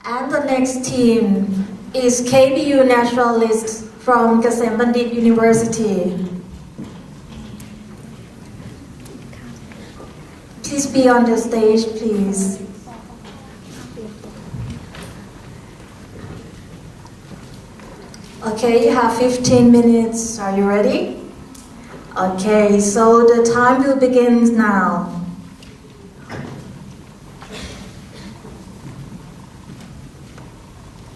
And the next team is KBU Naturalists from Ksem University. Please be on the stage, please. Okay, you have 15 minutes. Are you ready? Okay, so the time will begin now.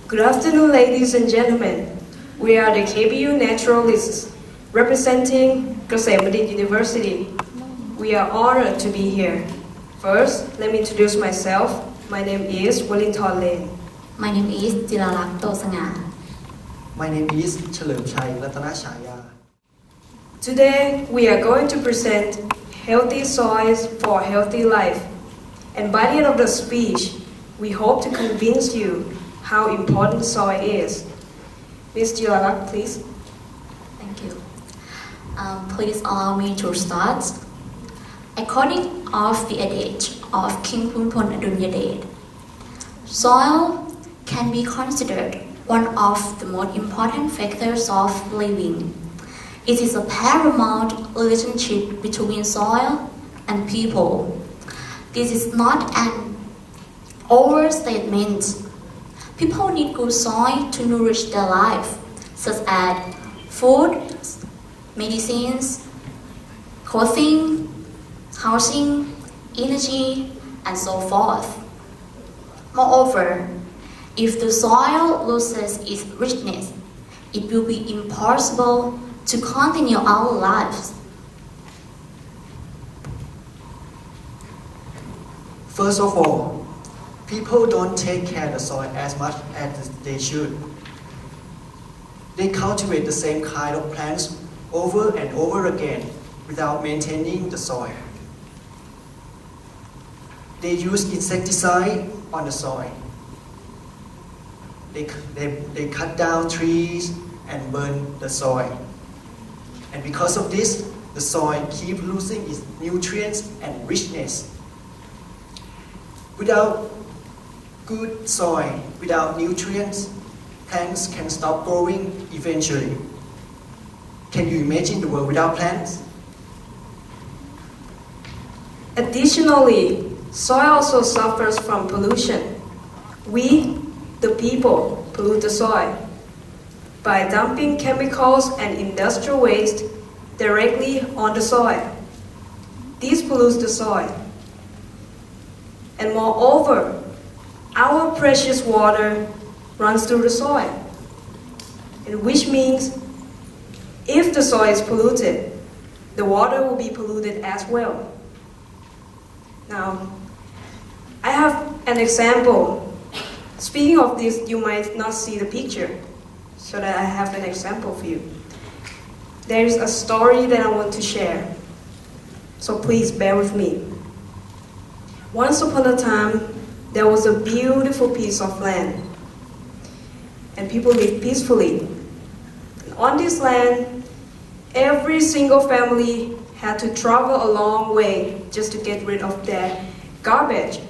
Good afternoon, ladies and gentlemen. We are the KBU Naturalists representing Ksem University. We are honored to be here. First, let me introduce myself. My name is Wellington Lane. My name is Jilalak Tosanga. My name is เฉลิมชัย รัตนฉายา Today, we are going to present healthy soils for a healthy life. And by the end of the speech, we hope to convince you how important soil is. Ms. Jilalak, please. Thank you. Please allow me to start. According of the adage of King Phumthon Adunyadet, soil can be considered one of the most important factors of living. It is a paramount relationship between soil and people. This is not an overstatement. People need good soil to nourish their life, such as food, medicines, clothing, housing, energy, and so forth. Moreover, if the soil loses its richness, it will be impossible to continue our lives. First of all, people don't take care of the soil as much as they should. They cultivate the same kind of plants over and over again without maintaining the soil. They use insecticide on the soil. They cut down trees and burn the soil. And because of this, the soil keeps losing its nutrients and richness. Without good soil, without nutrients, plants can stop growing eventually. Can you imagine the world without plants? Additionally, soil also suffers from pollution. We, the people, pollute the soil by dumping chemicals and industrial waste directly on the soil. This pollutes the soil. And moreover, our precious water runs through the soil, and which means if the soil is polluted, the water will be polluted as well. Now, I have an example. Speaking of this, you might not see the picture, so that I have an example for you. There is a story that I want to share, so please bear with me. Once upon a time, there was a beautiful piece of land, and people lived peacefully. And on this land, every single family had to travel a long way just to get rid of their garbage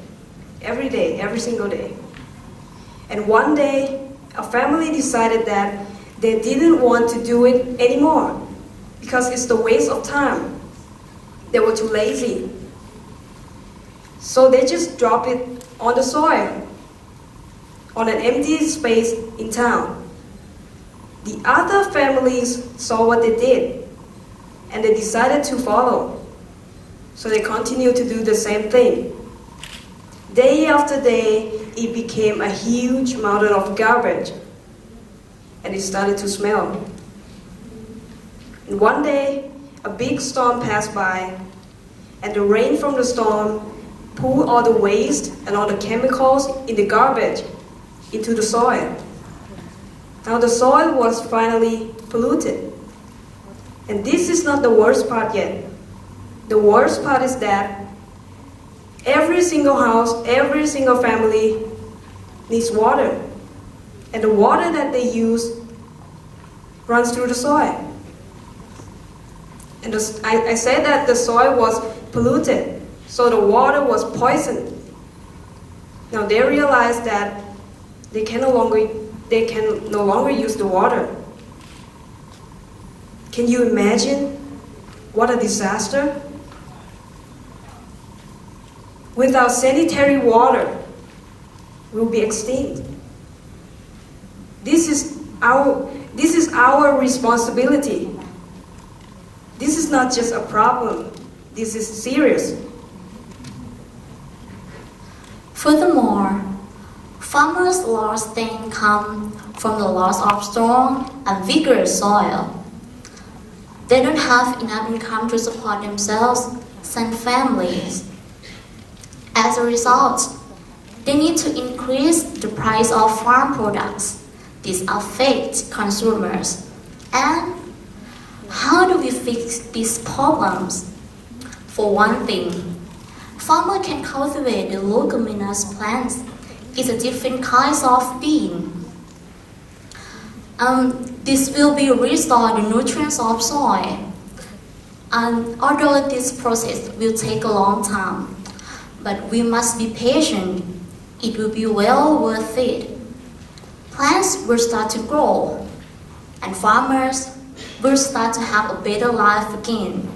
every day, every single day. And one day, a family decided that they didn't want to do it anymore because it's the waste of time. They were too lazy. So they just dropped it on the soil, on an empty space in town. The other families saw what they did, and they decided to follow. So they continued to do the same thing. Day after day, it became a huge mountain of garbage, and it started to smell. And one day, a big storm passed by, and the rain from the storm pulled all the waste and all the chemicals in the garbage into the soil. Now the soil was finally polluted. And this is not the worst part yet. The worst part is that every single house, every single family needs water. And the water that they use runs through the soil. And I said that the soil was polluted, so the water was poisoned. Now they realized that they can no longer use the water. Can you imagine what a disaster? Without sanitary water, we'll be extinct. This is our responsibility. This is not just a problem. This is serious. Furthermore, farmers' lost income from the loss of strong and vigorous soil. They don't have enough income to support themselves and families. As a result, they need to increase the price of farm products. This affects consumers. And how do we fix these problems? For one thing, farmers can cultivate the leguminous plants. It's a different kinds of bean. This will be restore the nutrients of soil. And although this process will take a long time, but we must be patient. It will be well worth it. Plants will start to grow, and farmers will start to have a better life again.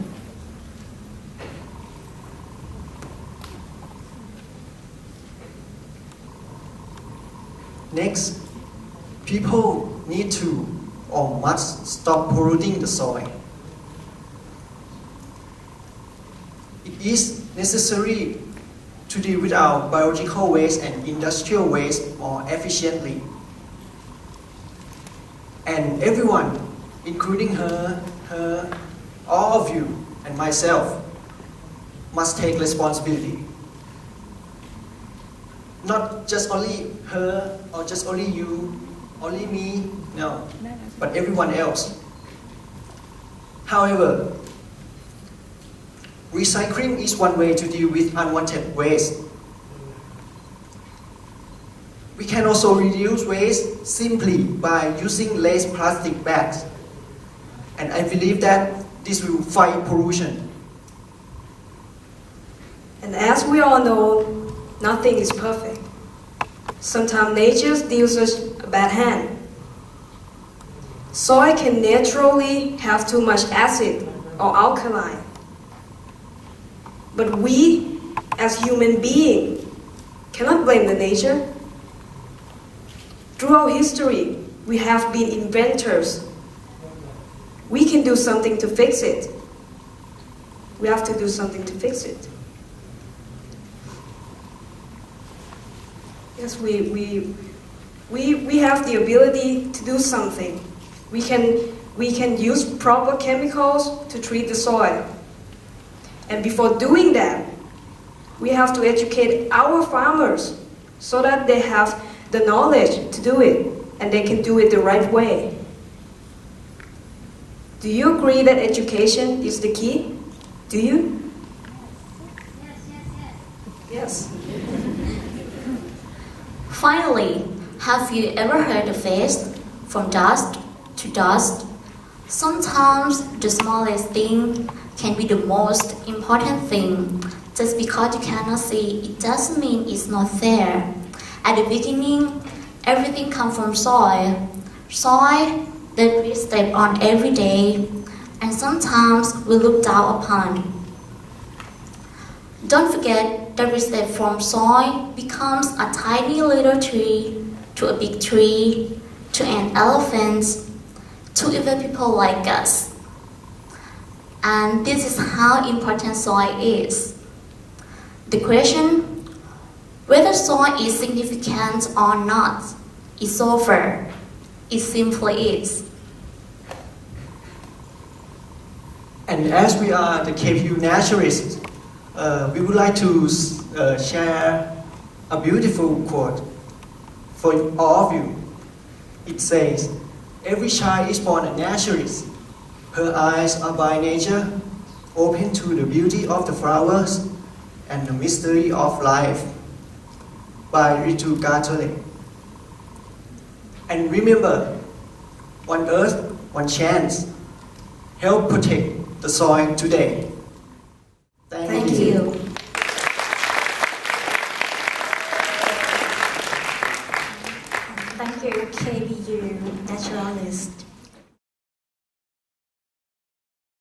Next, people need to or must stop polluting the soil. It is necessary to deal with our biological waste and industrial waste more efficiently. And everyone, including her, all of you, and myself, must take responsibility. Not just only her, or just only you, only me, no, but everyone else. However, recycling is one way to deal with unwanted waste. We can also reduce waste simply by using less plastic bags. And I believe that this will fight pollution. And as we all know, nothing is perfect. Sometimes nature deals us a bad hand. Soil can naturally have too much acid or alkaline. But we, as human beings, cannot blame the nature. Throughout history, we have been inventors. We can do something to fix it. We have to do something to fix it. Yes, we have the ability to do something. We can use proper chemicals to treat the soil. And before doing that, we have to educate our farmers so that they have the knowledge to do it and they can do it the right way. Do you agree that education is the key? Do you? Yes. Finally, have you ever heard the phrase, from dust to dust? Sometimes the smallest thing can be the most important thing. Just because you cannot see, it doesn't mean it's not there. At the beginning, everything comes from soil. Soil that we step on every day, and sometimes we look down upon. Don't forget that we step from soil becomes a tiny little tree, to a big tree, to an elephant, to even people like us. And this is how important soil is. The question, whether soil is significant or not, is over. It simply is. And as we are the KBU Naturalists, we would like to share a beautiful quote for all of you. It says, "Every child is born a naturalist. Her eyes are by nature open to the beauty of the flowers and the mystery of life." By Ritu Gartole. And remember, one earth, one chance. Help protect the soil today. Thank you. you, KBU Naturalists.